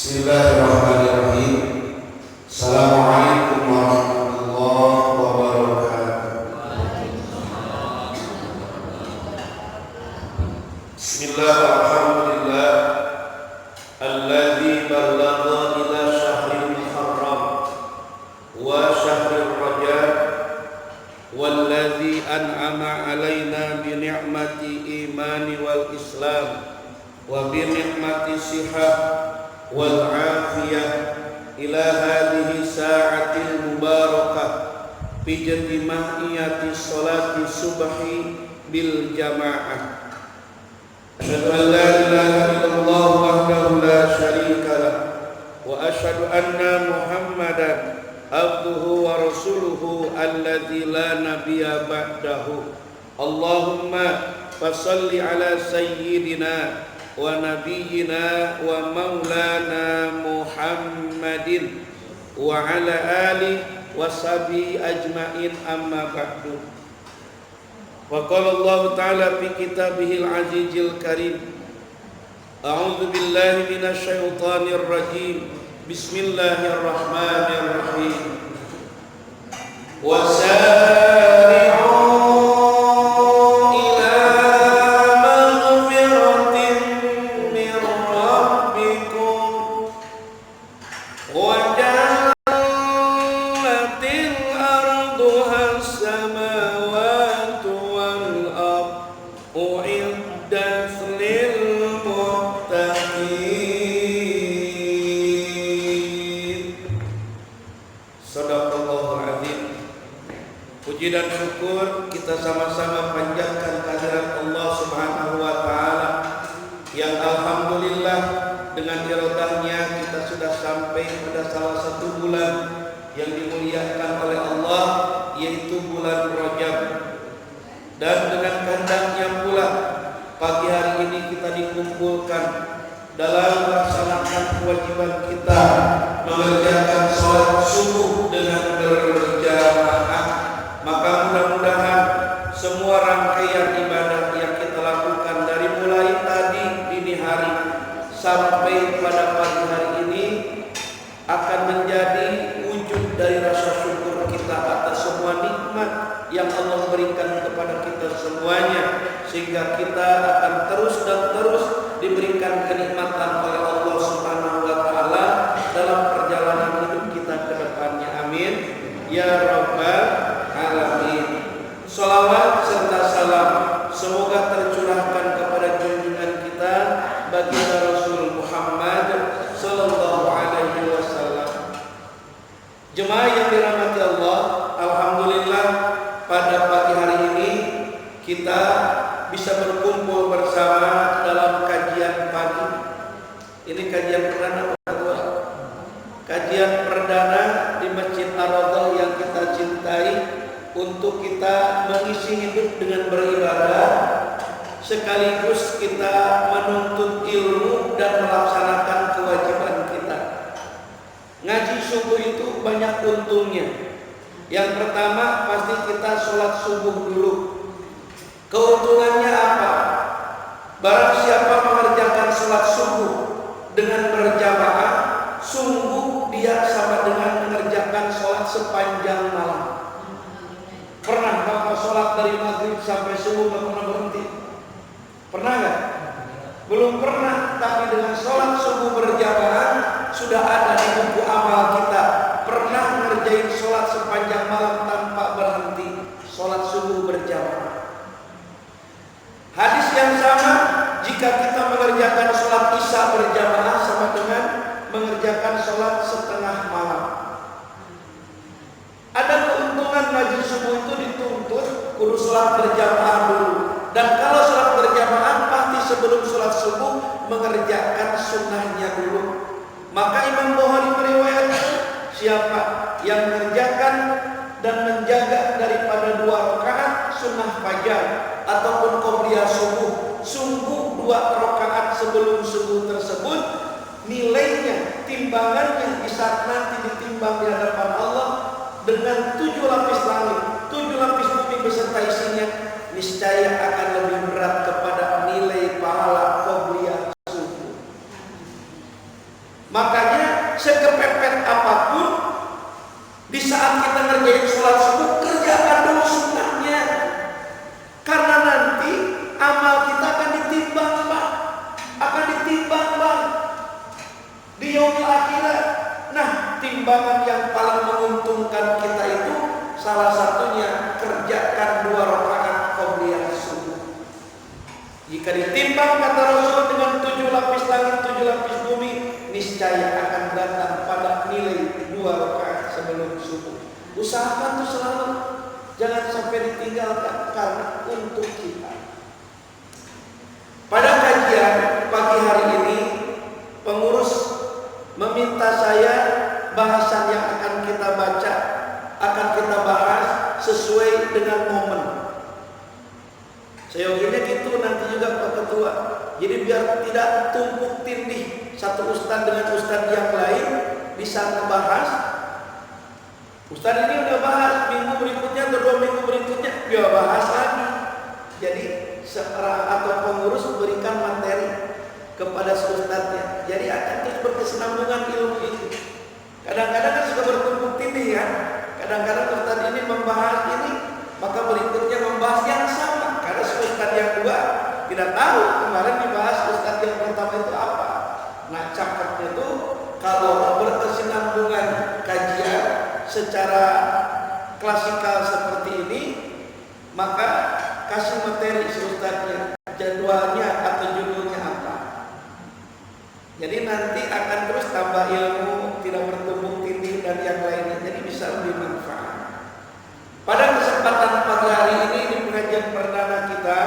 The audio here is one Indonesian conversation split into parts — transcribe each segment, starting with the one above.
Bismillahirrahmanirrahim. Assalamualaikum warahmatullahi wabarakatuh. Bismillah, alhamdulillah alladzi ballagha ila syahril muharram wa syahril rajab walladzi an'ama alaina bi ni'mati imani wal islam wa bi ni'mati sihah wal afiyah ila hadhihi sa'atil mubarakah fi jami'iyati sholati subhi bil jamaah. Asyhadu an la ilaha illallah wahdahu la syarika lah wa asyhadu anna Muhammadan abduhu wa rasuluhu alladzi la nabiyya ba'dahu. Allahumma fashalli ala sayyidina wa nabiyyina wa maulana Muhammadin wa ala alihi wa sahbihi ajma'in, amma ba'du. Wa qala Allah ta'ala fi kitabihil azizil karim, a'udzu billahi minasy syaithanir rajim, bismillahirrahmanirrahim. Wasari'u dan syukur kita sama-sama panjatkan kehadirat Allah Subhanahu wa taala yang alhamdulillah dengan iradahnya kita sudah sampai pada salah satu bulan yang dimuliakan oleh Allah, yaitu bulan Rajab. Dan dengan kehendaknya pula pagi hari ini kita dikumpulkan dalam melaksanakan kewajiban kita mengerjakan sholat subuh dengan berjamaah. Maka mudah-mudahan semua rangkaian ibadah yang kita lakukan dari mulai tadi dini hari sampai pada pagi hari ini akan menjadi wujud dari rasa syukur kita atas semua nikmat yang Allah berikan kepada kita semuanya, sehingga kita akan terus dan terus diberikan kenikmatan oleh Allah Subhanahu wa taala dalam perjalanan hidup kita ke depannya. Amin ya rabbal alamin. Shalawat serta salam semoga tercurahkan kepada junjungan kita baginda Rasul Muhammad sallallahu alaihi wasallam. Jemaah yang dirahmati Allah, alhamdulillah pada pagi hari ini kita bisa berkumpul bersama dalam kajian pagi. Ini kajian perdana, kajian perdana di Masjid Ar-Raudhah yang kita cintai, untuk kita mengisi hidup dengan beribadah sekaligus kita menuntut ilmu dan melaksanakan kewajiban kita. Ngaji subuh itu banyak untungnya. Yang pertama pasti kita sholat subuh dulu. Keuntungannya apa? Barang siapa mengerjakan sholat subuh dengan berjamaah, sungguh dia sama dengan mengerjakan sholat sepanjang malam. Pernah Bapak sholat dari maghrib sampai subuh gak pernah berhenti? Pernah gak? Belum pernah. Tapi dengan sholat subuh berjamaah sudah ada di buku amal kita. Pernah ngerjain sholat sepanjang malam tanpa berhenti, sholat subuh berjamaah. Hadis yang sama, jika kita mengerjakan sholat isya berjamaah sama dengan mengerjakan sholat setengah malam. Ada keuntungan ngaji subuh itu dituntut kudu sholat berjamaah dulu. Dan kalau sholat berjamaah pasti sebelum sholat subuh mengerjakan sunnahnya dulu. Maka Imam Bukhari meriwayatkan, siapa yang mengerjakan dan menjaga daripada 2 rakaat sunnah fajar ataupun qobliyah subuh, sungguh 2 rakaat sebelum subuh tersebut nilainya, timbangannya di saat nanti ditimbang di hadapan Allah dengan 7 lapis langit, 7 lapis bumi beserta isinya, niscaya akan lebih berat kepada nilai pahala qobliyah subuh. Maka timbangan yang paling menguntungkan kita itu salah satunya kerjakan 2 rakaat qabliyah subuh. Jika ditimbang kata Rasul dengan 7 lapis langit, 7 lapis bumi, niscaya akan datang pada nilai 2 rakaat sebelum subuh. Usahakan tuh selalu, jangan sampai ditinggalkan karena untuk kita. Pada kajian pagi hari ini, pengurus meminta saya bahasan yang akan kita baca, akan kita bahas sesuai dengan momen. Seyogianya gitu nanti juga Pak Ketua. Jadi biar tidak tumpuk tindih satu ustaz dengan ustaz yang lain, bisa ngebahas. Ustaz ini udah bahas, minggu berikutnya atau 2 minggu berikutnya dia bahas lagi. Jadi seorang atau pengurus memberikan materi kepada ustaznya. Jadi akan terus berkesinambungan ilmu itu. Kadang-kadang kan suka bertumpuk tindih kan. Kadang-kadang ustaz ini membahas ini, maka berikutnya membahas yang sama. Karena ustaz yang dua tidak tahu kemarin dibahas ustaz yang pertama itu apa. Nah, cakapnya itu kalau berkesinambungan kajian secara klasikal seperti ini, maka kasih materi ustaznya, jadwalnya atau judulnya apa. Jadi nanti akan terus tambah ilmu, tidak bertumpuk tindih dan yang lainnya. Jadi bisa lebih manfaat. Pada kesempatan pagi hari ini di pengajian perdana kita,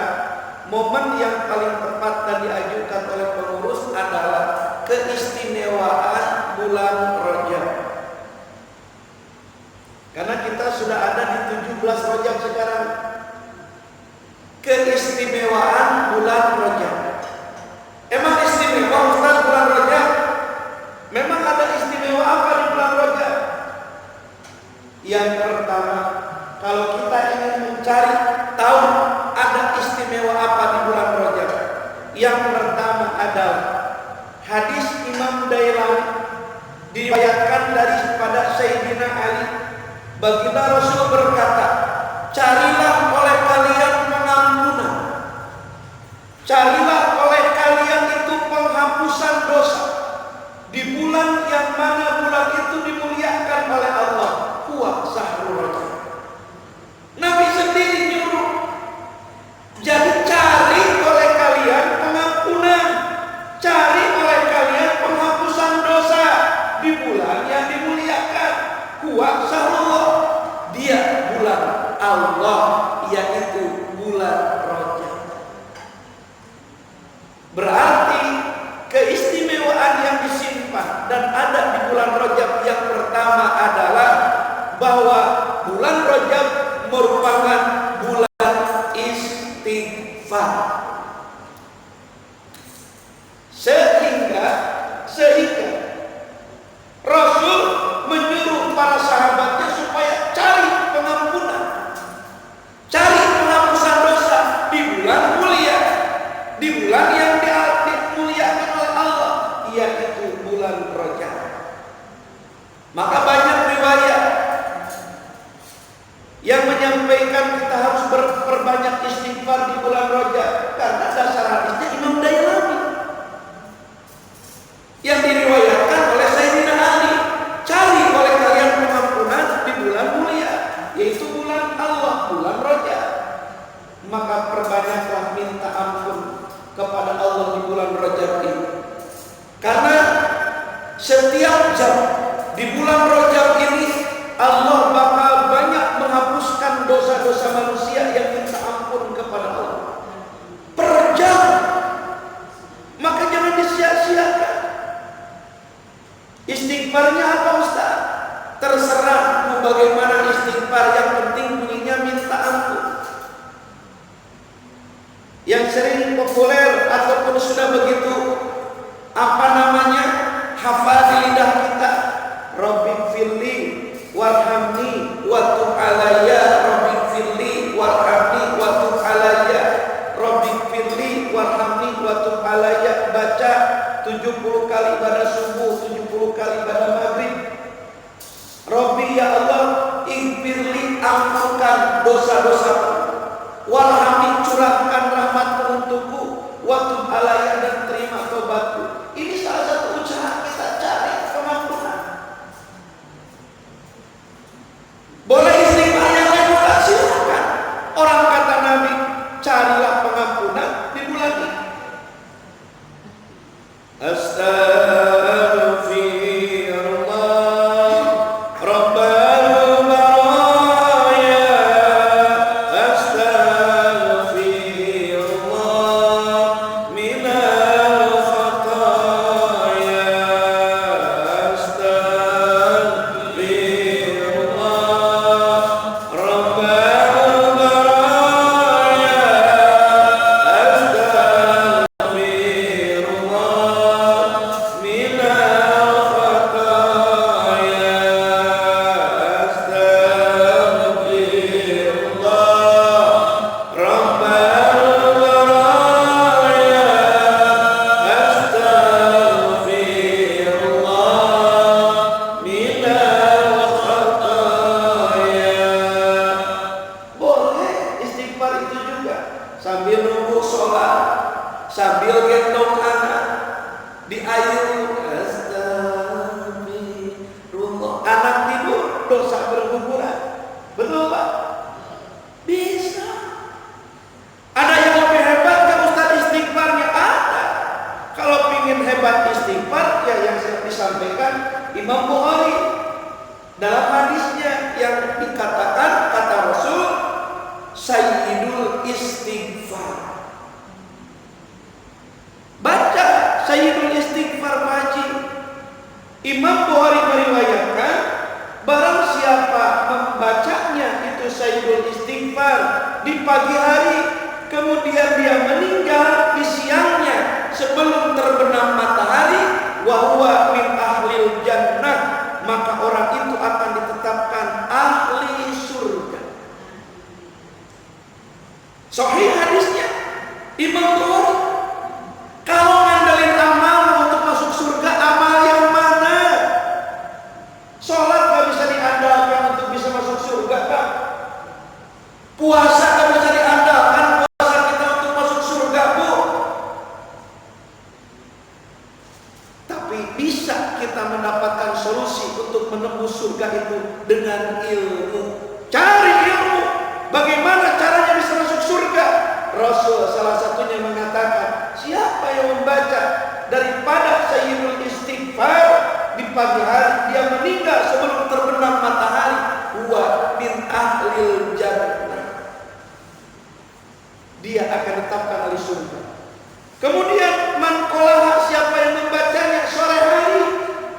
momen yang paling tepat dan diajukan oleh pengurus adalah keistimewaan bulan Rajab. Karena kita sudah ada di 17 Rajab sekarang. Keistimewaan bulan Rajab. Emang istimewa Ustaz bulan Rajab? Memang ada istimewa apa di bulan Rajab? Yang pertama, kalau kita ingin mencari tahu ada istimewa apa di bulan Rajab, yang pertama adalah hadis Imam Dailami diriwayatkan daripada Sayyidina Ali. Baginda Rasul berkata, carilah oleh kalian pengampunan, carilah oleh kalian itu penghapusan dosa di bulan yang mana bulan itu dimuliakan oleh Allah, huwa syahrul rajab. Nabi sendiri nyuruh, jadi cari oleh kalian pengampunan, cari oleh kalian penghapusan dosa di bulan yang dimuliakan, huwa syahrul, dia bulan Allah, yaitu bulan Rajab. Berarti keistimewaan yang disimpan dan ada di bulan Rajab yang pertama adalah bahwa bulan Rajab merupakan bulan istighfar. Sehingga Rasul menyuruh para sahabatnya supaya cari pengampunan, cari penghapusan dosa di bulan mulia, di bulan yang dimuliakan oleh Allah, yaitu bulan Rajab. Maka banyak riwayat yang menyampaikan kita harus berbanyak istighfar di bulan Rajab, karena dasar hadisnya Imam Dailami yang diriwayatkan oleh Sayyidina Ali. Cari oleh kalian pengampunan di bulan mulia, yaitu bulan Allah, bulan Rajab. Maka perbanyaklah minta ampun kepada Allah di bulan Rajab ini. Karena setiap jam di bulan Rajab ini Allah bakal banyak menghapuskan dosa-dosa manusia yang minta ampun kepada Allah per jam. Maka jangan disia-siakan. Istighfarnya apa Ustaz? Terserah mau bagaimana istighfar, yang penting bunyinya minta ampun. Yang sering populer ataupun sudah begitu hafal di lidah kita, Rabbi firli warhamni wa tub alayya, Rabbi firli warhamni wa tub alayya, Rabbi firli warhamni wa tub alayya. Baca 70 kali pada subuh, 70 kali pada maghrib. Rabbi ya Allah, ighfirli, ampunkan dosa-dosaku, warhamni, curahkan rahmatmu untukku, wa tub alayya, dan terima tobatku. Ini salah satu usaha kita cari pengampunan. sambil gendong anak diayun, astagfirullah, anak tidur, dosa berguguran. Betul Pak? Bisa. Ada yang lebih hebat ke Ustaz istighfarnya? Ada. Kalau ingin hebat istighfar, ya yang disampaikan Imam Bukhari dalam hadisnya yang dikatakan, kata Rasul, Sayyidul Istighfar. Baca Sayyidul Istighfar Maji. Imam Bukhari meriwayatkan, barang siapa membacanya itu Sayyidul Istighfar di pagi hari, kemudian dia meninggal di siangnya sebelum terbenam matahari, wa huwa min ahlil jannah, maka orang itu akan ditetapkan ahli surga. Sahih hadisnya Imam Bukhari. Kalau ngandelin amal untuk masuk surga, amal yang mana? Sholat gak bisa diandalkan untuk bisa masuk surga, Pak. Puasa gak bisa diandalkan puasa kita untuk masuk surga, Bu. Tapi bisa kita mendapatkan solusi untuk menembus surga itu dengan ilmu. Cari ilmu. Bagaimana caranya bisa masuk surga? Rasul salah satunya mengatakan, siapa yang membaca daripada Sayyidul Istighfar di pagi hari, dia meninggal sebelum terbenam matahari, huwa min ahlil jannah, dia akan ditetapkan ahli surga. Kemudian man qolaha, siapa yang membacanya sore hari,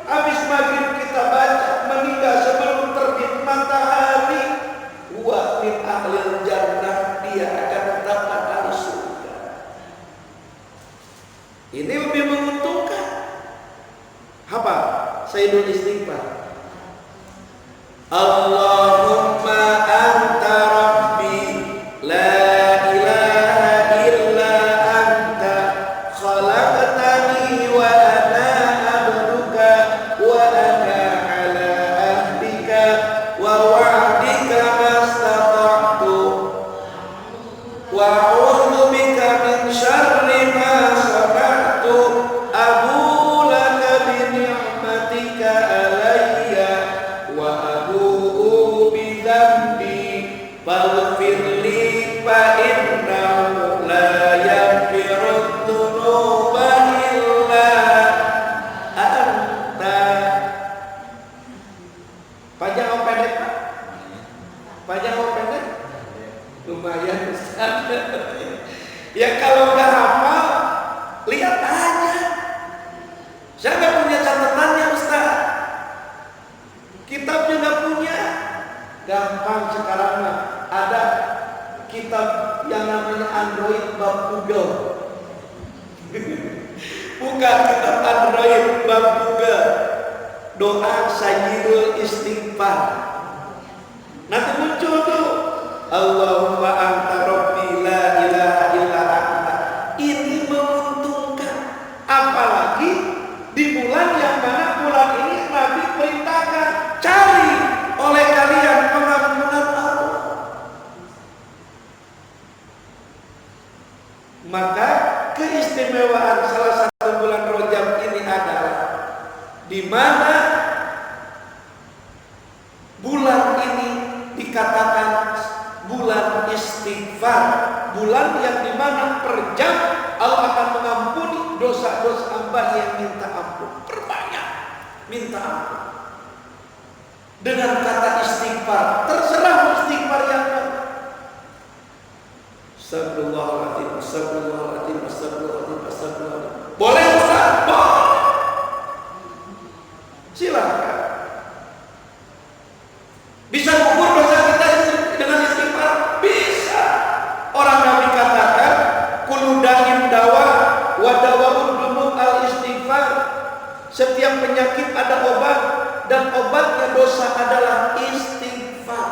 habis maghrib kita baca, meninggal sebelum terbit matahari, huwa min ahlil jannah, dia akan ditetapkan ahli surga. Ini lebih menguntungkan. Apa? Sayyidul Istighfar. Allahumma anta rabbi la ilaha illa anta khalaqtani wa ana abduka wa ana ala ahdika wa wa'dika mastata'tu wa a'udzu bika min syarri ma sana'tu abu laka bi ni'matika alayya wa abu'u bi dzambi faghfirli fa innahu la yaghfiru dzunuba illa anta. Panjang atau pendek, Pak? Panjang atau pendek? Lumayan, Ustaz. Ya kalau nggak hafal, lihat aja. Saya nggak punya catatannya, Ustaz. Kitabnya nggak punya. Gampang sekarang mah. Ada kitab yang namanya Android bab Google. Bukan kitab Android bab Google. Doa Sayyidul Istighfar. Nanti muncul tuh, Allahumma anta rabbi la ilaha illa anta. Ini menguntungkan. Apalagi di bulan yang mana bulan ini Nabi perintahkan, cari oleh kalian pengampunan Allah. Maka keistimewaan salah satu bulan Rajab ini adalah di mana bulan ini dikatakan bulan istighfar, bulan yang dimana per jam Allah akan mengampuni dosa-dosa hamba yang minta ampun. Perbanyak minta ampun dengan kata istighfar. Terserah istighfar yang mana. Astagfirullahaladzim, astagfirullahaladzim, astagfirullahaladzim, astagfirullahaladzim. Boleh Ustaz? Boleh. Silakan. Bisa gugur dosa kita dengan istighfar? Bisa. Orang Nabi katakan, kullu da'in dawa wa dawa'ud dunub al istighfar. Setiap penyakit ada obat, dan obatnya dosa adalah istighfar.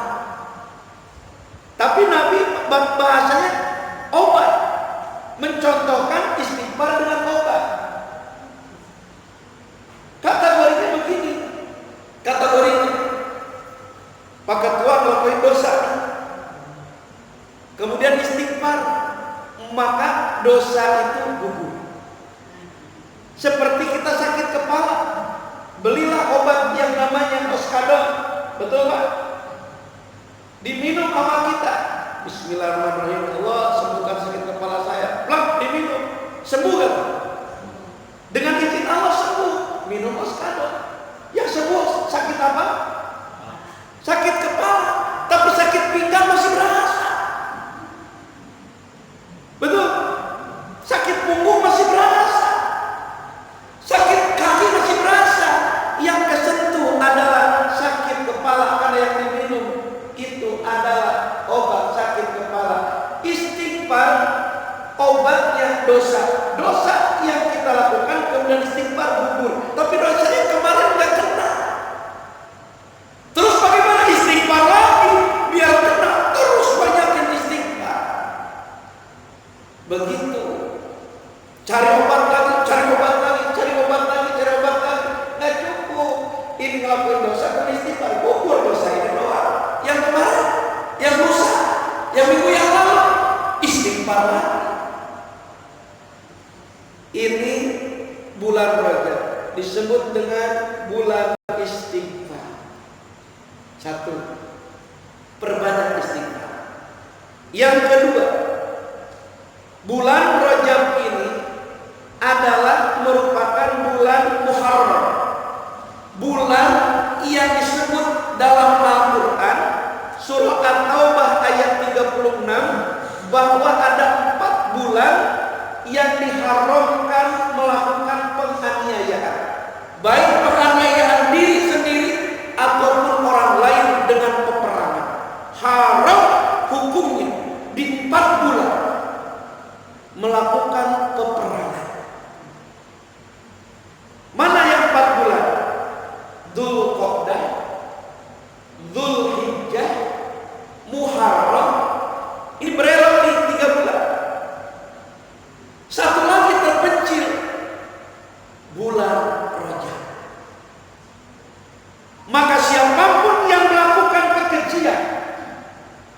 Tapi Nabi bahasanya obat, mencontohkan istighfar dengan obat. Kategorinya begini, kategorinya Pak Ketua ngelakuin dosa, kemudian istighfar, maka dosa itu gugur. Seperti kita sakit kepala, belilah obat yang namanya Oskadon, betul Pak? Diminum sama kita. Bismillahirrahmanirrahim. Allah sembuhkan sakit kepala saya. Plak, diminum. Sembuh kan? Dengan izin Allah sembuh. Minum Oskadon. Yang sembuh sakit apa? Sakit kepala. Tapi sakit pinggang masih berasa. Betul? Sakit punggung masih berasa. Sakit kaki masih berasa. Yang kesentuh adalah sakit kepala karena yang diminum itu adalah obat sakit kepala. Istighfar obatnya dosa. Dosa yang kita lakukan kemudian istighfar gugur. Tapi dosa yang kemarin nggak kena. Terus bagaimana istighfar lagi biar kena? Terus banyakin istighfar. Begitu. Cari obat lagi, cari obat lagi, cari obat lagi, cari obat lagi. Nggak cukup. Ini ngelakuin dosa kemudian istighfar gugur dosa ini doang. Yang kemarin, yang lusa, yang minggu yang lalu istighfar lagi. Ini bulan Rajab disebut dengan bulan istighfar. Satu, perbanyak istighfar. Yang kedua, bulan Rajab ini adalah merupakan bulan Muharram, bulan yang disebut dalam Al-Quran surah At-Taubah ayat 36 bahwa ada 4 bulan yang diharamkan melakukan penganiayaan, baik penganiayaan diri sendiri ataupun orang lain dengan peperangan. Haram hukumnya di 4 bulan melakukan peperangan. Mana yang 4 bulan? Dzulqa'dah, Dzulhijjah, Muharram. Ini berelok di 3 bulan. Satu lagi terpencil, bulan Rajab. Maka siapapun yang melakukan kekejian,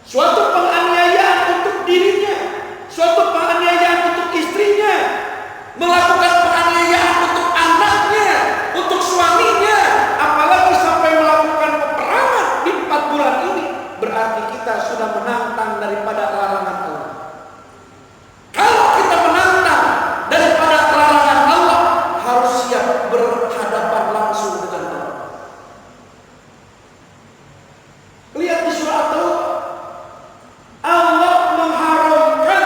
suatu penganiayaan untuk dirinya, suatu penganiayaan untuk istrinya, melakukan penganiayaan untuk anaknya, untuk suaminya, apalagi sampai melakukan peperangan di 4 bulan ini, berarti kita sudah menantang daripada larangan Allah. Kalau kita menantang daripada larangan Allah, harus siap berhadapan langsung dengan Allah. Lihat di surah At-Taubah, Allah mengharamkan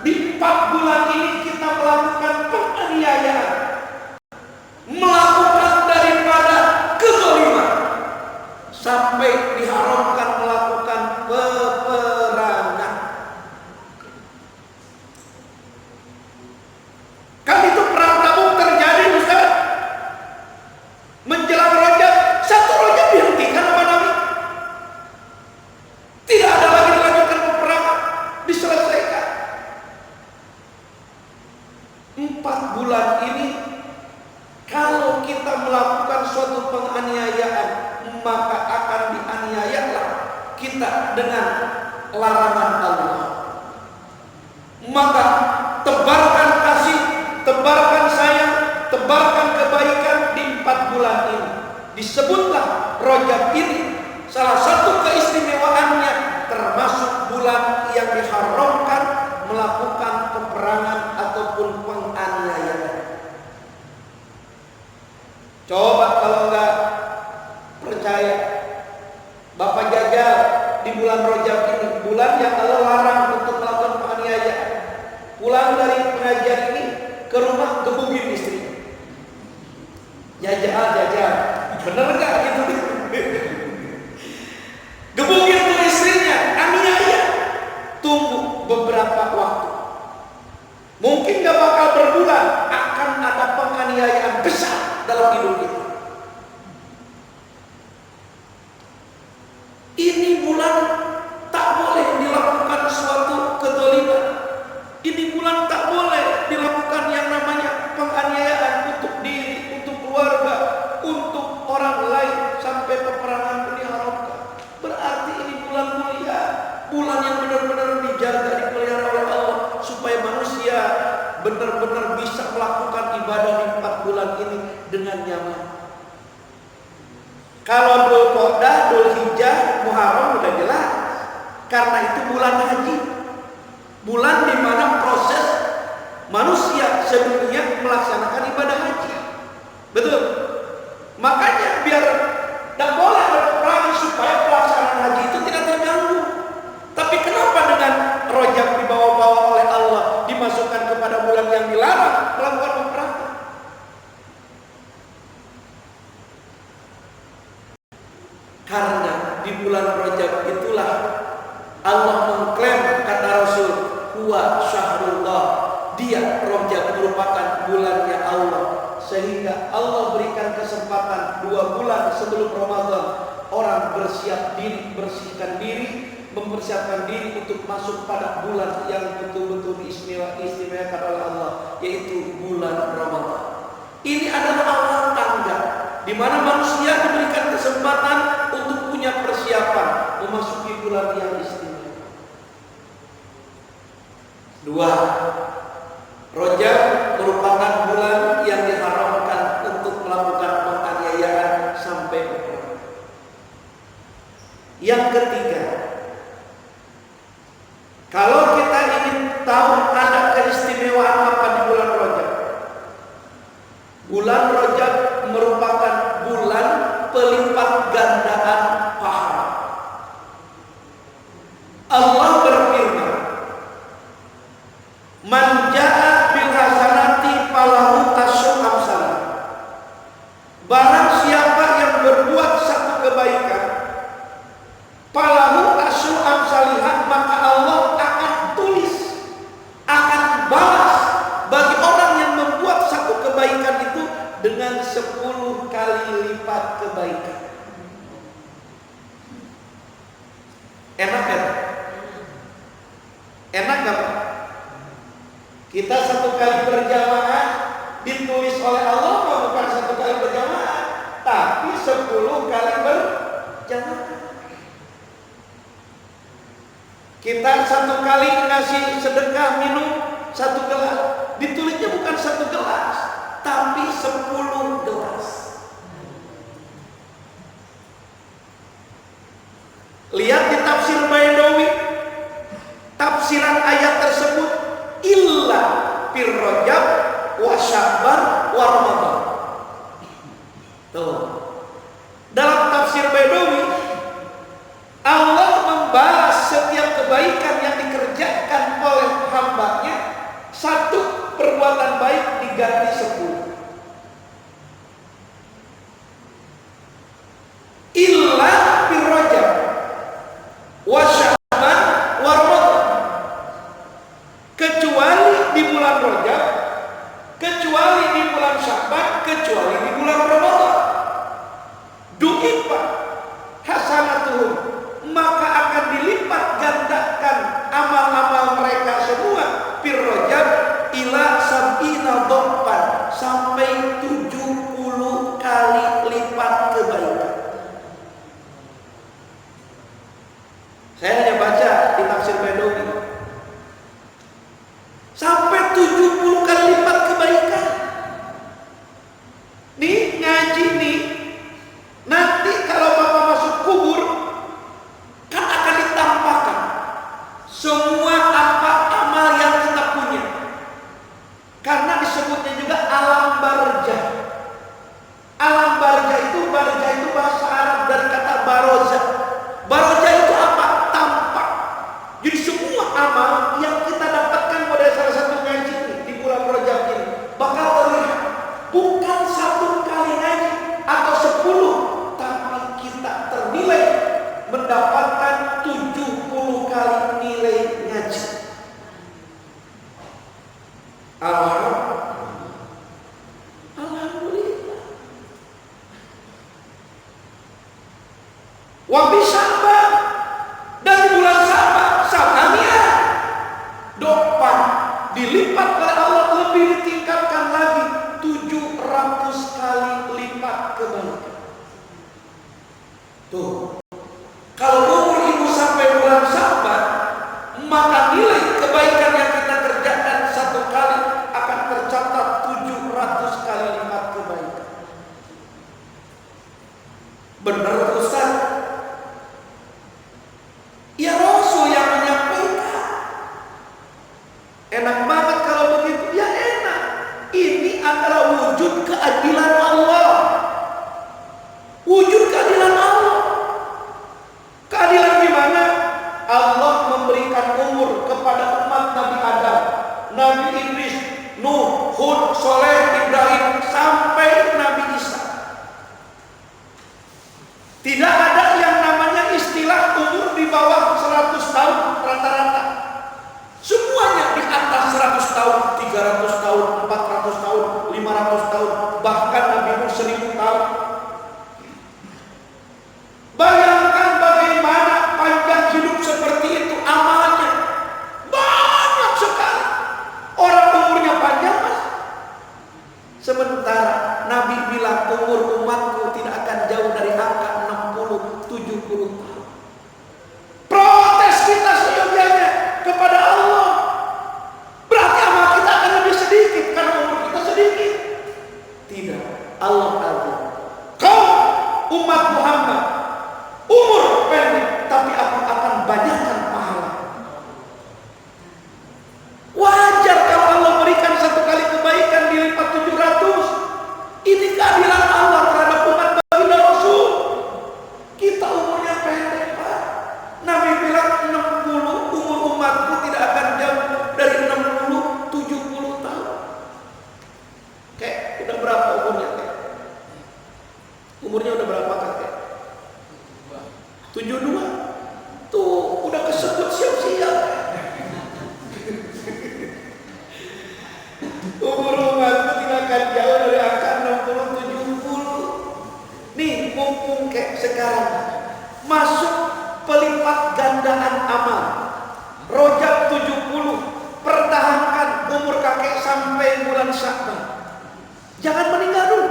di 4 bulan ini kita melakukan penganiayaan, melakukan daripada kezaliman, sampai diharamkan melakukan peperangan. Kan itu perang Tabuk terjadi Ustaz menjelang Rajab. 1 Rajab dihentikan sama Nabi. Tidak ada lagi dilanjutkan peperangan, diselesaikan. 4 bulan ini kalau kita melakukan suatu penganiayaan, maka akan dianiayalah kita dengan larangan Allah. Maka tebarkan kasih, tebarkan sayang, tebarkan kebaikan di 4 bulan ini. Disebutlah Rajab ini salah satu keistimewaannya termasuk bulan yang diharamkan melakukan peperangan ataupun penganiayaan. Coba kalau enggak percaya, Bapak jajal di bulan Rajab ini, bulan yang Allah larang untuk melakukan penganiayaan. Pulang dari pengajian ini ke rumah gebugin istri. Jajal. Bener enggak gitu? Gebugin tuh istrinya, aniaya. Tunggu beberapa waktu. Mungkin gak bakal berbulan, akan ada penganiayaan besar dalam hidup kita. Ini bulan tak boleh dilakukan suatu kezaliman. Ini bulan tak boleh dilakukan yang namanya penganiayaan untuk diri, untuk keluarga, untuk orang lain, sampai peperangan pun diharamkan. Berarti ini bulan mulia, bulan yang benar-benar dijaga, dipelihara oleh Allah supaya manusia benar-benar bisa melakukan ibadah di bulan ini dengan nyaman. Kalau Dzul Qa'dah, Dzul Hijjah, Muharram udah jelas. Karena itu bulan haji. Bulan di mana proses manusia sedunia melaksanakan ibadah haji. Betul. Makanya biar tidak boleh berperang supaya pelaksanaan haji itu tidak terganggu. Tapi kenapa dengan Rajab dibawa-bawa oleh Allah dimasukkan kepada bulan yang dilarang melakukan peperangan? Karena di bulan Rajab itulah Allah mengklaim, kata Rasul, huwa syahrullah, dia Rajab merupakan bulannya Allah. Sehingga Allah berikan kesempatan 2 bulan sebelum Ramadan orang bersiap diri, bersihkan diri, mempersiapkan diri untuk masuk pada bulan yang betul-betul diistimewakan oleh Allah, yaitu bulan Ramadan. Ini adalah awal tangga di mana manusia diberikan kesempatan untuk punya persiapan memasuki bulan yang istimewa. 2. Rajab merupakan bulan yang diharamkan untuk melakukan penganiayaan sampai peperangan. Yang ketiga, kalau kita ingin tahu ada keistimewaan apa di bulan Rajab, bulan Rajab merupakan bulan pelipat gandaan pahala. Allah berfirman, man jaa bil hasanati falahu asyru amsalih. Barang siapa yang berbuat satu kebaikan, falahu asyru amsalihah, maka Allah akan tulis, akan balas bagi orang yang membuat satu kebaikan itu dengan 10 kali lipat kebaikan. Enak kan? Enak gak Pak? Kita 1 kali berjamaah ditulis oleh Allah, bukan 1 kali berjamaah, tapi 10 kali berjamaah. Kita 1 kali ngasih sedekah minum 1 gelas, ditulisnya bukan 1 gelas, tapi 10 gelas. Lihat di tafsir Baidawi, tafsiran ayat tersebut, illa fir Rajab wa Sya'ban wa Ramadan. Tuh. Dalam tafsir Baidawi, Allah membalas setiap kebaikan yang dikerjakan oleh hambanya, 1 perbuatan baik diganti 10. Illa fir Rajab wa Sya'ban wa Ramadan. Kecuali di bulan Rajab, kecuali di bulan Sya'ban, kecuali di bulan Ramadan. Du'ifa hasanatuhum, maka akan dilipat gandakan amal-amal mereka semua fir Rajab ila sab'ina dhofan, sampai 70 kali lipat kebaikan. Saya hanya baca di tafsir Baidawi, sampai 70 kali lipat kebaikan. Nih ngaji nih, nanti kalau Bapak masuk kubur kan akan ditampakkan semua apa amal yang kita punya. Karena disebutnya juga alam barzah. Alam barzah itu bahasa Arab dari kata barozah. Barozah itu apa? Tampak. Jadi semua amal yang kita dapatkan pada salah satu ngaji ini di bulan Rajab ini bakal terlihat. Bukan 1 kali ngaji atau 10, tapi kita ternilai mendapatkan 70 kali nilai ngaji. Alhamdulillah. Wa bi Sya'ban, dan di bulan Sya'ban, Sya'baniyah, dopan dilipat oleh Allah, lebih ditingkatkan lagi 700 kali lipat kebaikan. Tuh, kalau umur ibu sampai bulan Sya'ban, memberikan umur kepada umat Nabi Adam, Nabi Idris, Nuh, Hud, Soleh, Ibrahim, sampai Nabi Isa. Tidak ada yang namanya istilah umur di bawah 100 tahun rata-rata. Semuanya di atas 100 tahun, 300 tahun, 400 tahun, 500 tahun, bahkan Nabi Nuh 1000 tahun. Bayangkan bagaimana panjang hidup seperti itu amalnya. Banyak sekali. Orang umurnya panjang, Mas. Sementara Nabi bilang umur umatku tidak akan jauh dari angka 60-70 tahun. Protes kita seyogianya kepada Allah. Berarti amal kita akan lebih sedikit karena umur kita sedikit. Tidak. Allah tahu. Kau umat Muhammad umur pendek, tapi aku akan banyakkan pahala. Wajar kalau Allah berikan satu kali kebaikan dilipat 700. Ini keadilan Allah terhadap umat baginda Rasul. Kita umurnya pendek, Pak. Nabi bilang 60, umur umatku tidak akan jauh dari 60-70 tahun. Kayak udah berapa umurnya, Kak? Umurnya udah berapa, Kak? 72. Tuh, udah kesebut siap-siap. Umur umatku tidak akan jauh dari angka 60-70. Nih, mumpung kayak sekarang masuk pelipat gandaan amal. Rojab 70, pertahankan umur kakek sampai bulan Sya'ban. Jangan meninggal dulu.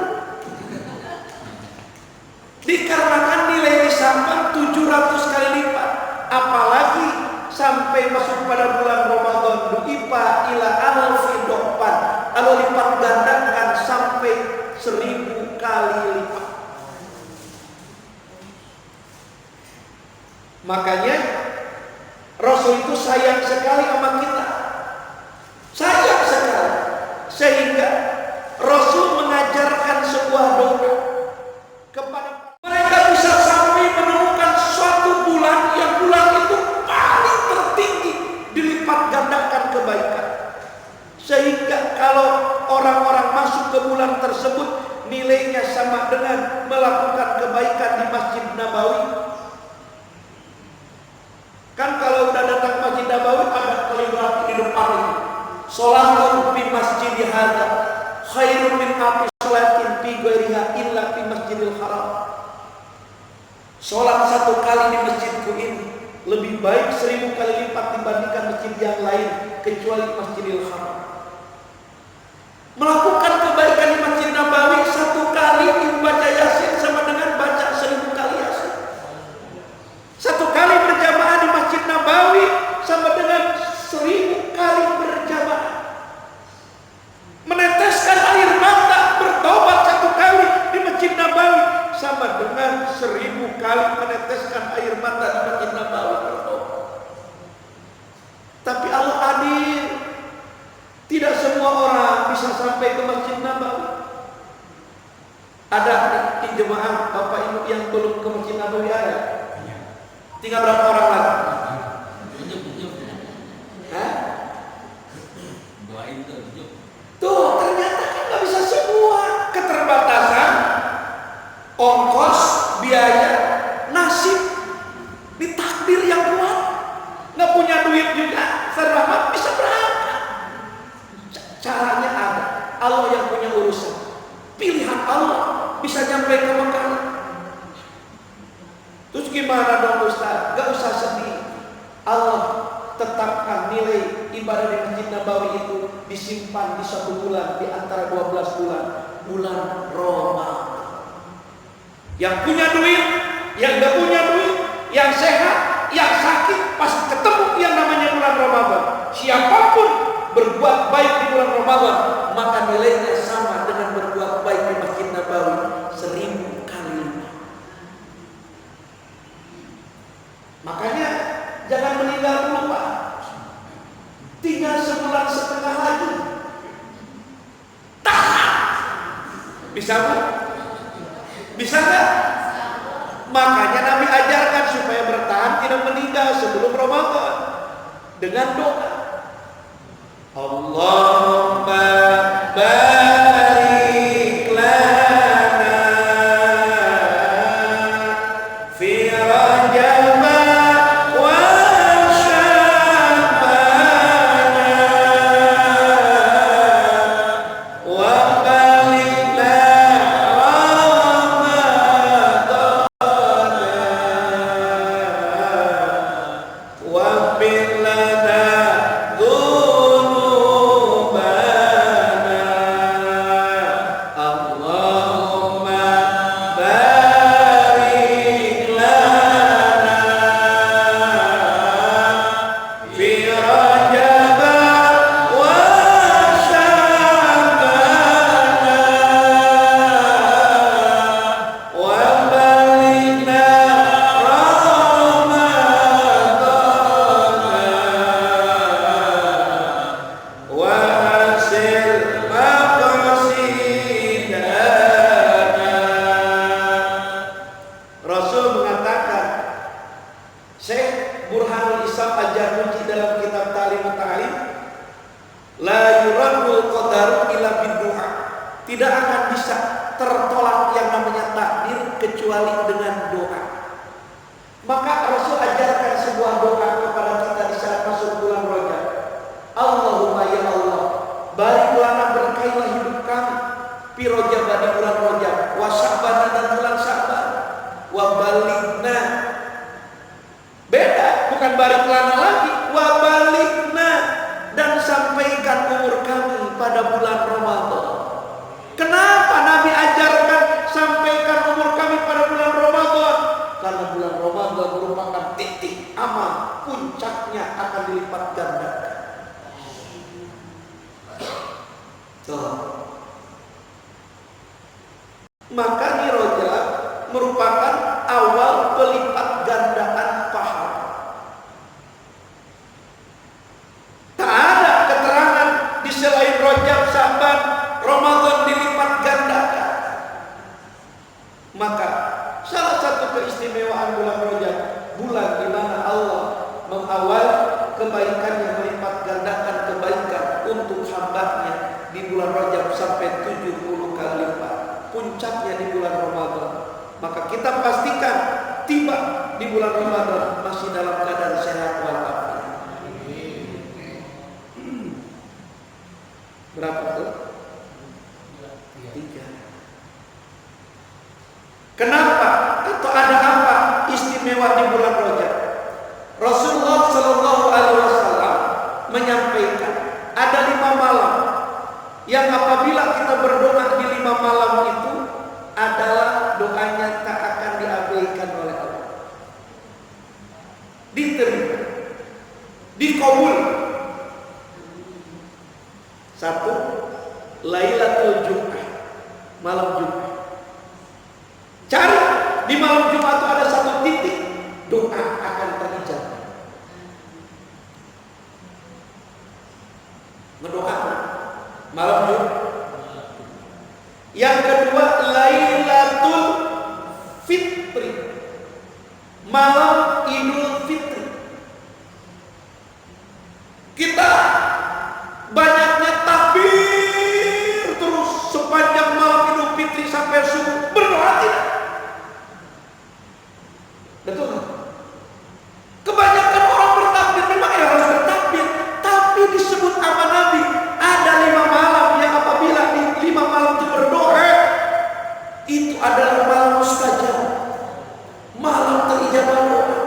Dikarenakan nilai Sya'ban 700 kali lipat, apalagi sampai masuk pada bulan Ramadan, du'ipa ila alfi dopan. Kalau lipat gandakan sampai 1000 kali lipat. Makanya Rasul itu sayang sekali sama kita. Sayang sekali. Sehingga Rasul mengajarkan sebuah doa kepada mereka bisa sampai menemukan suatu bulan yang bulan itu paling tertinggi dilipat gandakan kebaikan. Sehingga kalau orang-orang masuk ke bulan tersebut nilainya sama dengan melakukan kebaikan di Masjid Nabawi. Kan kalau udah datang Masjid Nabawi ada kaligrafi di depan ini. Sholatun fi masjid hadza khairun min alfi sholatin fi ghairiha illa fi Masjidil Haram. Sholat satu kali di masjidku ini lebih baik 1000 kali lipat dibandingkan masjid yang lain kecuali Masjidil Haram. Melakukan kebaikan di Masjid Nabawi satu kali membaca Yasin sama dengan baca 1000 kali Yasin. Satu kali berjamaah di Masjid Nabawi sama dengan 1000 kali berjamaah. Meneteskan air mata bertobat satu kali di Masjid Nabawi sama dengan 1000 kali meneteskan air mata di Masjid Nabawi bertobat. Tapi Allah adil. Tidak semua orang bisa sampai ke Masjid Nabawi. Ada di jemaah Bapak Ibu yang belum ke Masjid Nabawi ada? Tinggal berapa orang lagi? Hah? Tuh ternyata kan nggak bisa semua. Keterbatasan ongkos, biaya, nasib, ditakdir yang kuat. Nggak punya duit juga, Rahmat bisa berangkat. Caranya ada. Allah yang punya urusan. Pilihan Allah bisa nyampe ke Mekah. Terus gimana dong Ustaz? Gak usah sedih. Allah tetapkan nilai ibadah di Masjid Nabawi itu disimpan di 1 bulan di antara 12 bulan. Bulan Ramadan. Yang punya duit, yang gak punya duit, yang sehat, yang sakit, pasti ketemu yang namanya bulan Ramadan. Siapapun berbuat baik di bulan Ramadan, maka nilainya sama dengan berbuat baik di Masjid Nabawi 1000 kali lipat. Makanya jangan meninggal dulu, Pak. Tinggal 1,5 bulan lagi. Tahan. Bisa, Bu? Bisa nggak? Makanya Nabi ajarkan supaya bertahan tidak meninggal sebelum Ramadan. dengan doa. Allahumma barik lana fi Rajab wa Sya'ban wa balighna Ramadan wa bil lana tidak akan bisa tertolak yang namanya takdir kecuali dengan doa. Maka Rasul ajarkan sebuah doa kepada kita di saat masuk bulan Rajab. Allahumma ya Allah, barik lana berkailah hidup kami fi Rajab di bulan Rajab, wa Sya'ban dan bulan Sya'ban, wa balighna. Beda, bukan barik lana lagi, wa balighna, dan sampaikan umur kami pada bulan Ramadan. Kenapa Nabi ajarkan sampaikan umur kami pada bulan Ramadan? Karena bulan Ramadan merupakan titik amal, puncaknya akan dilipat gandakan. Maka di Rajab merupakan awal pelipat gandaan pahala. Tak ada keterangan di selain Rajab, Sya'ban, Ramadan dilipat gandakan. Maka salah satu keistimewaan bulan Rajab, bulan di mana Allah mengawali kebaikannya, melipat gandakan kebaikan untuk hambanya di bulan Rajab sampai 70 kali lipat. Puncaknya di bulan Ramadan. Maka kita pastikan tiba di bulan Ramadan masih dalam keadaan sehat walafiat. Berapa tuh? 3. Kenapa? Atau ada apa istimewa di bulan Rajab? Rasulullah Shallallahu Alaihi Wasallam menyampaikan ada 5 malam yang apabila kita berdoa di 5 malam itu adalah doanya tak akan diabaikan oleh Allah, diterima, dikabul. 1. Lailatul Jum'ah, malam Jumat. Cari di malam Jumat itu ada 1 titik doa akan terijabah. Mendoa malam Jumat. Yang kedua, Lailatul Fitri, malam Idul Fitri. Kita banyaknya takbir terus sepanjang malam Idul Fitri sampai subuh, berdoa tidak? Betul kan? Kebanyakan orang bertakbir, memang ya harus bertakbir, tapi disebut sama Nabi ada 5 malam yang apabila di 5 malam itu berdoa, itu adalah malam mustajab, malam terijabah doa.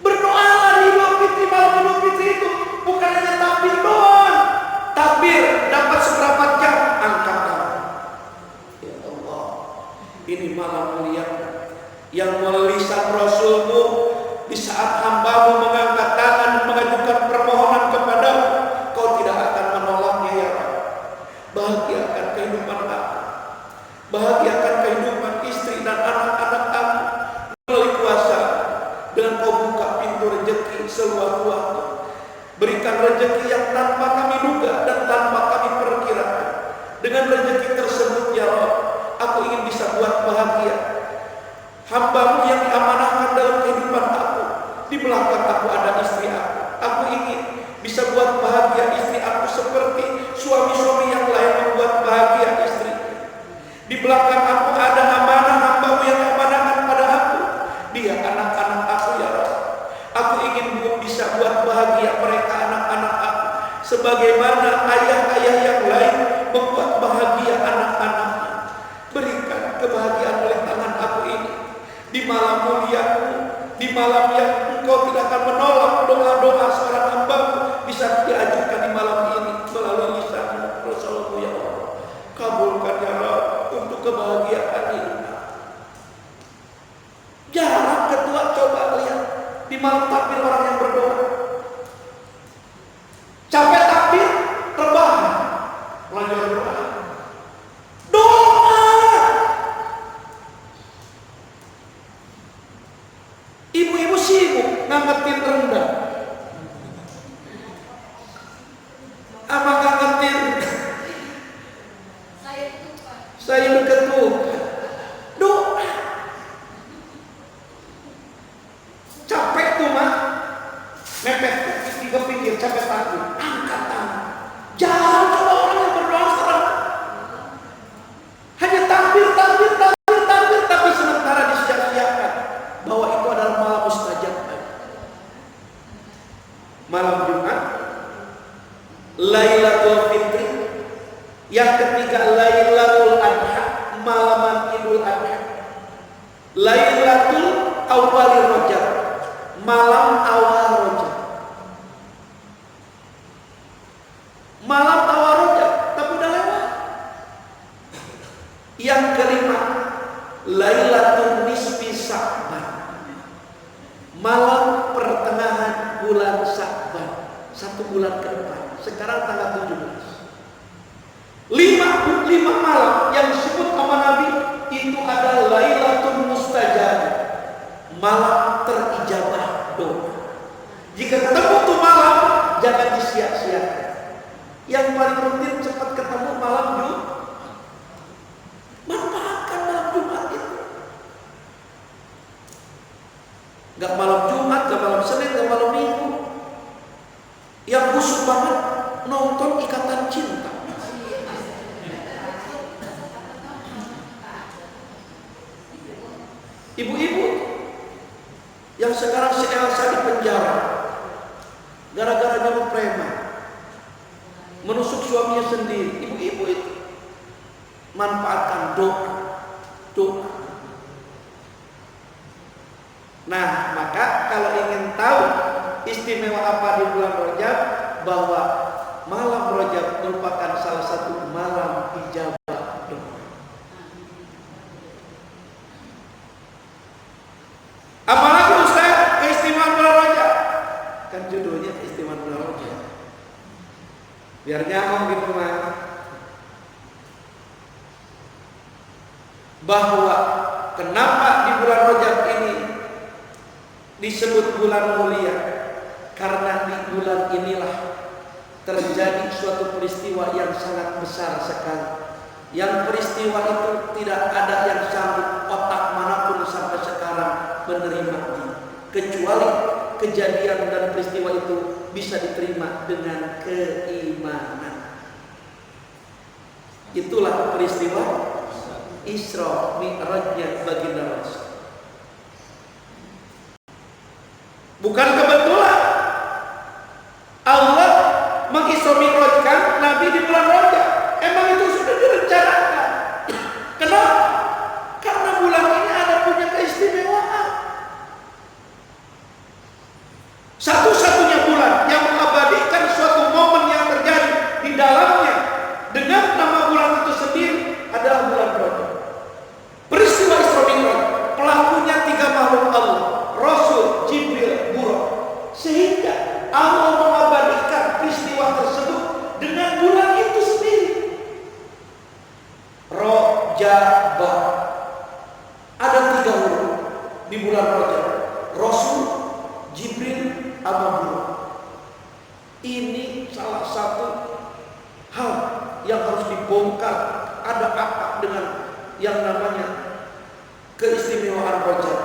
Berdoalah di Idul Fitri, malam Idul Fitri itu bukan hanya takbir doang. Takbir dapat seberapa jam, angkat tangan. Ya Allah, ini malam mulia yang melalui lisan Rasulmu di saat hambamu mengangkat tangan mengajukan permohonan kepadamu, kau tidak akan menolaknya ya Rabb. Bahagiakan kehidupan aku, bahagiakan kehidupan istri dan anak-anak aku melalui kuasa, dengan kau buka pintu rezeki seluas-luasnya. Berikan rezeki yang tanpa kami duga dan tanpa kami perkirakan. Dengan rezeki tersebut ya Rabb, aku ingin bisa buat bahagia hamba-Mu yang diamanahkan dalam kehidupan aku. Di belakang aku ada istri aku seperti suami-suami yang lain membuat bahagia istri. Di belakang aku ada amanah hambamu yang amanahkan pada aku. Dia anak-anak aku ya Rabb. Aku ingin bisa buat bahagia mereka anak-anak aku, sebagaimana ayah-ayah yang lain membuat bahagia anak-anaknya. Berikan kebahagiaan oleh tangan aku ini di malam muliamu, di malam yang Engkau tidak akan menolak doa-doa seorang hambamu bisa diajukan di malam ini melalui lisan Rasulullah. Ya Allah, kabulkan ya Rabb untuk kebahagiaan ini. Jarang ketua coba lihat di malam takbir orang yang berdoa. Capek takbir, rebahan, lanjut doa. Doa. Ibu-ibu sibuk ngangetin rendang, apa ngangetin sayur ketupat. Doa. Capek tuh mah, mepet ke pinggir, capek takut, angkat tangan. Jangan coba orang yang berdoa serang. Hanya takbir, tapi sementara disia-siakan bahwa itu adalah malam mustajab. Malam Jumat, Lailatul Fitri. Yang ketiga Lailatul Adha, malam Idul Adha. Lailatul Awwalir Rajab, malam awal Rajab. Malam awal Rajab, tapi udah lewat. Yang kelima Lailatul Nisfi Sya'ban, malam pertengahan bulan Sya'ban, 1 bulan ke depan. Sekarang tanggal 17. 5 malam yang disebut sama Nabi itu adalah Lailatul Mustajab, malam terijabah doa. Jika ketemu tuh malam, jangan disia-siakan. Yang paling penting cepat ketemu malam Jumat. Manfaatkan malam Jumat itu. Gak malam Jumat, gak malam Senin, gak malam Minggu. Yang khusus banget nonton Ikatan Cinta. Ibu-ibu yang sekarang si Elsa di penjara gara-gara nyuruh preman menusuk suaminya sendiri. Ibu-ibu itu manfaatkan doa. Nah, maka kalau ingin tahu istimewa apa di bulan Rajab, bahwa malam Rajab merupakan salah satu malam ijabah doa. Apalagi Ustaz keistimewaan bulan Rajab? Kan judulnya keistimewaan bulan Rajab. Biar nyambung gitu mah. Bahwa kenapa di bulan Rajab ini disebut bulan mulia? Karena di bulan inilah terjadi suatu peristiwa yang sangat besar sekali. Yang peristiwa itu tidak ada yang sanggup otak manapun sampai sekarang menerimanya, kecuali kejadian dan peristiwa itu bisa diterima dengan keimanan. Itulah peristiwa Isra Mi'rajnya baginda Rasul. Bukan kebetulan Allah mengisra Mi'rajkan Nabi di bulan Rajab. Emang itu sudah direncanakan. Kenapa? Karena bulan ini ada punya keistimewaan. Satu-satunya bulan yang mengabadikan suatu momen yang terjadi di dalamnya dengan nama bulan itu sendiri adalah bulan Rajab. Peristiwa Isra Mi'raj, pelakunya 3 makhluk Allah, Rasul, Jibril, Buraq. Sehingga Allah mengabadikan peristiwa tersebut dengan bulan itu sendiri. Rajab. Ada 3 huruf di bulan Rajab. Rasul, Jibril, Buraq. Ini salah satu hal yang harus dibongkar. Ada apa dengan yang namanya keistimewaan Rajab?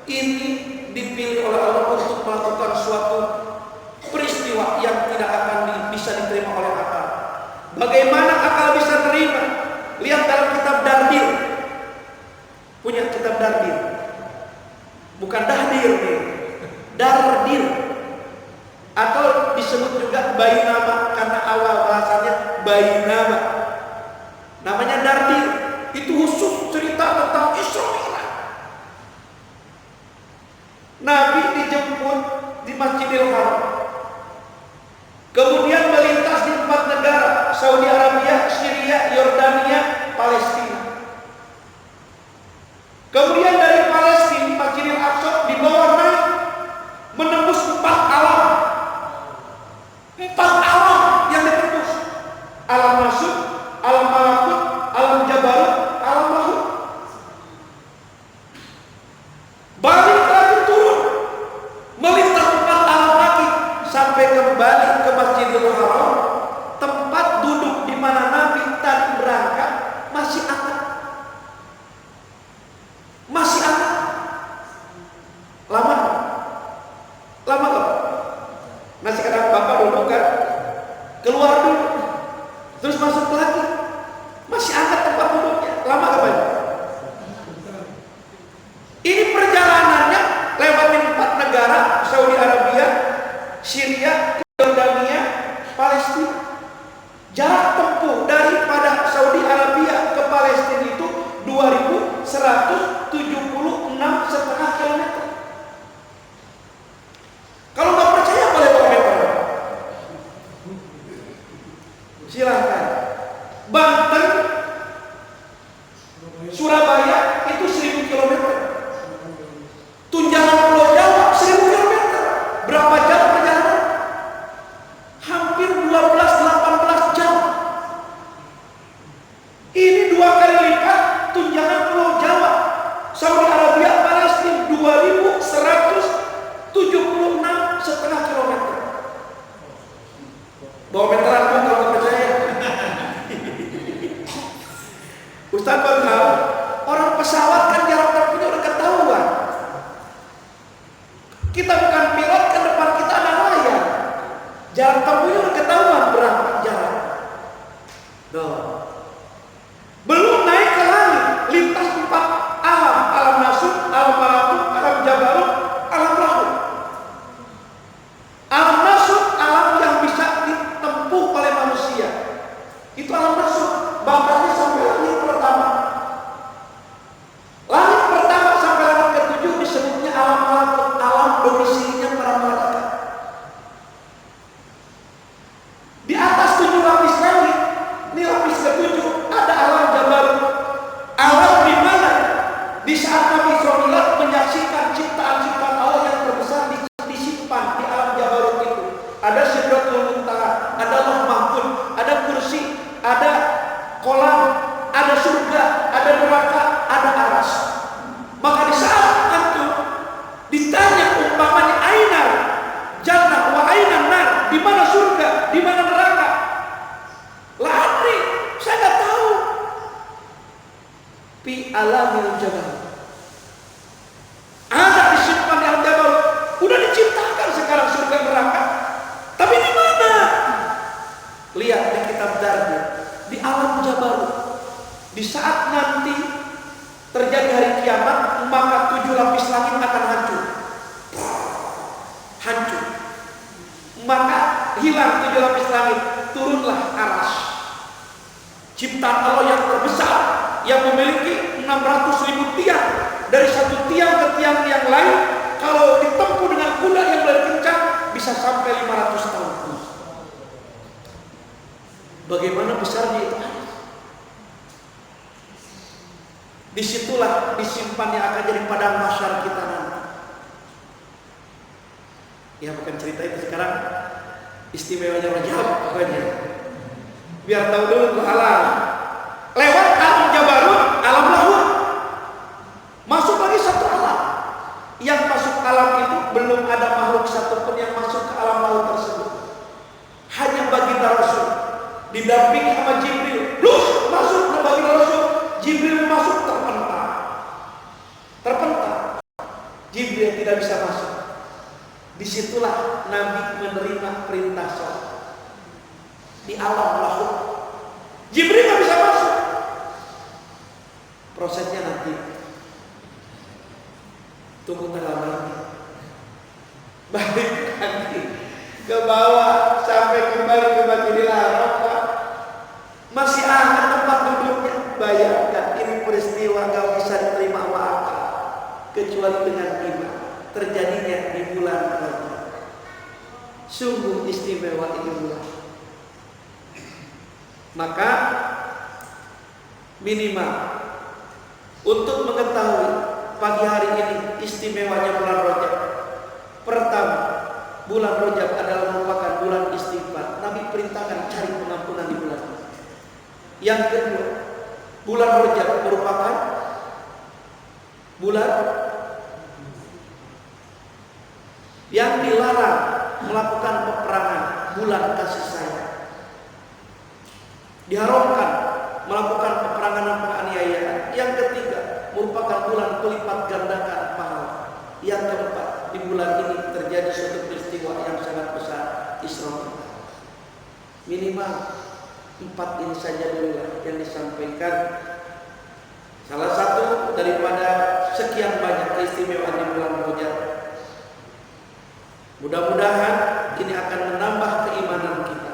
Ini dipilih oleh Allah untuk melakukan suatu peristiwa yang tidak akan bisa diterima oleh akal. disebut juga bainama karena awal bahasanya bainama. Namanya dardir. Itu khusus cerita tentang Isra Mi'raj. Nabi dijemput di Masjidil Haram. Kemudian melintas di 4 negara, Saudi Arabia, Syria, Yordania, Palestina. Kemudian dari Palestina, Masjidil Aqsa dibawa naik menembus 4 alam. 4 alam yang ditembus. Alam masuk, alam malakut, alam jabarut, alam lahut. Balik lagi turun, melintas 4 alam lagi sampai kembali ke Masjidil Haram, tempat duduk di mana Nabi tadi berangkat masih hangat. Masih hangat. Lama kok. Masih kadang bapak duduk kan, keluar dulu, terus masuk lagi, masih hangat tempat duduknya. Lama gak banyak? Ini perjalanannya lewatin 4 negara, Saudi Arabia, Syria, Yordania, Palestina. Jarak tempuh daripada Saudi Arabia ke Palestina itu 2.176,5 km. Kalau nggak percaya boleh bawa meter. Silahkan. Banten, Surabaya itu 1.000 km. Tunjangan Pulau Jawa 1.000 km. Berapa jam perjalanan? Hampir 12-18 jam. Ini 2 kali lipat tunjangan Pulau Jawa. Saudi Arabia, Palestina 2.176,5 km. Bawa meteran pun kalau nggak percaya. Ustaz kau tahu orang pesawat kan jarak tempuhnya udah ketahuan. Kita bukan pilot, ke depan kita ada layar. Jarak tempuhnya udah ketahuan berapa jarak. Belum naik ke langit, lintas 4 alam, alam nasut, alam malakut, alam jabarut, alam lahut. Alam nasut, alam yang bisa ditempuh oleh manusia. Itu alam nasut, batasnya sampai langit pertama. Langit pertama sampai langit ke-7 disebutnya alam malakut, alam domisilinya para malaikat. Di atas 7 lapis langit, ini lapis ke-7, ada alam jabarut. Alam di mana di saat Nabi Isra Mi'raj menyaksikan ciptaan-ciptaan Allah yang terbesar disimpan di alam jabarut itu. Ada Sidratul Muntaha, ada Lauh Mahfuz, ada kursi, ada kolam, ada surga, ada neraka, ada aras. Maka di saat antum ditanya umpamanya ainar jannah wa ainan nar, di mana surga, di mana neraka? La adri, saya nggak tahu. Fi alamil jabarut. Ada disimpan di alam jabarut. Udah diciptakan sekarang surga neraka. Tapi di mana? Lihat di kitab Dardir, di alam jabarut. Di saat nanti terjadi hari kiamat, maka 7 lapis langit akan hancur. Hancur. Maka hilang 7 lapis langit, turunlah aras. Ciptaan Allah yang terbesar, yang memiliki 600.000 tiang. Dari satu tiang ke tiang yang lain, kalau ditempuh dengan kuda yang lebih kencang, bisa sampai 500 tahun. Bagaimana besarnya itu? Disitulah disimpan yang akan jadi padang mahsyar kita nanti. Ya bukan cerita itu sekarang, istimewanya Rajab pokoknya. Biar tahu dulu halal. Lewat alam jabarut, alam lahut, masuk lagi satu alam. Yang masuk alam itu belum ada makhluk satupun yang masuk ke alam lahut tersebut. Hanya baginda Rasul didampingi sama Jibril. Lus masuk ke baginda Rasul. Jibril masuk terpental. Jibril tidak bisa masuk. Disitulah Nabi menerima perintah sholat di alam lahut. Jibril nggak bisa masuk. Prosesnya nanti. Tunggu tanggal lagi. Balik nanti. ke bawah sampai kembali ke Masjidil Haram, Pak. Masih ada tempat duduknya. Bayangkan, ini peristiwa gak bisa diterima akal kecuali dengan iman. Terjadinya di bulan Rajab. Sungguh istimewa ini bulan. Maka minimal untuk mengetahui pagi hari ini istimewanya bulan Rajab. Pertama, bulan Rajab adalah merupakan bulan istighfar. Nabi perintahkan cari pengampunan di bulan ini. Yang kedua, bulan Rajab merupakan bulan yang dilarang melakukan peperangan, bulan kasih sayang. Diharamkan melakukan peperangan dan penganiayaan. Yang ketiga, merupakan bulan pelipat gandakan pahala. Yang keempat, di bulan ini terjadi suatu peristiwa yang sangat besar, Isra. Minimal 4 ini saja dulu yang disampaikan. Salah satu daripada sekian banyak keistimewaan di bulan Rajab. Mudah-mudahan ini akan menambah keimanan kita,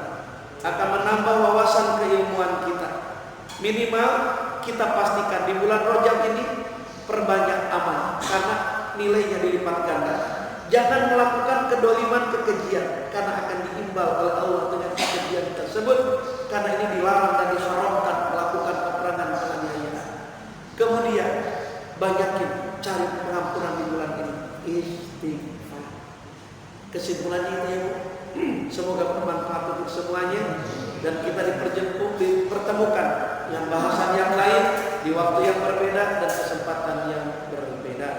akan menambah wawasan keilmuan kita. Minimal kita pastikan di bulan Rajab ini perbanyak amal, karena nilainya dilipat ganda. Jangan melakukan kedoliman kekejian, karena akan diimbal oleh Allah dengan kekejian tersebut. Karena ini dilarang dan diharamkan melakukan peperangan penganiayaan. Kemudian banyakin cari pengampunan di bulan ini. Istighfar. Kesimpulannya itu ya, semoga bermanfaat untuk semuanya, dan kita dipertemukan yang bahasan yang lain di waktu yang berbeda dan kesempatan yang berbeda.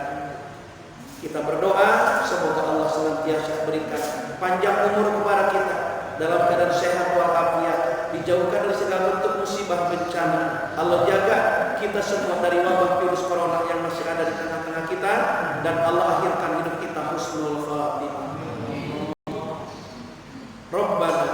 Kita berdoa semoga Allah senantiasa berikan panjang umur kepada kita dalam keadaan sehat walafiat, dijauhkan dari segala bentuk musibah bencana. Allah jaga kita semua dari wabah virus corona yang masih ada di tengah-tengah kita, dan Allah akhirkan hidup kita husnul khatimah. Rabbana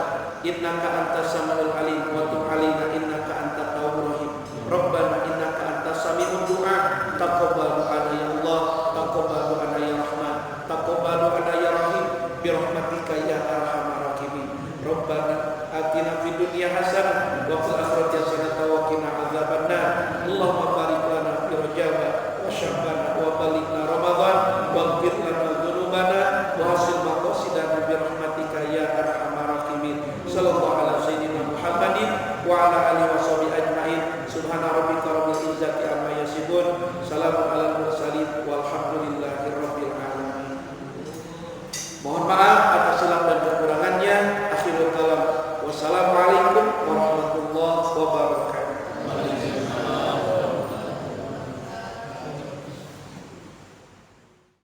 innaka antas samiul alim wa tub alaina innaka antat tawwabur rahim. Rabbana innaka antas samiul du'a taqabbal du'ana ya Allah, taqabbal du'ana ya Rahman, taqabbal du'ana ya Rahim bi rahmatika ya arhamar rahimin. Rabbana atina fid dunya hasanah wa fil akhirati hasanah wa qina adzabannar. Allahumma barik lana fi Rajab wa Sya'ban wa balighna Ramadan waghfir lana dzunubana wa hasil maqasidana bi rahmatika ya arhamar rahimin. Sallallahu ala sayyidina Muhammadin wa ala alihi wa sahbihi ajmain. Subhana rabbika rabbil izzati amma yasifun. Salamun alal mursalin walhamdulillahi rabbil alamin. Mohon maaf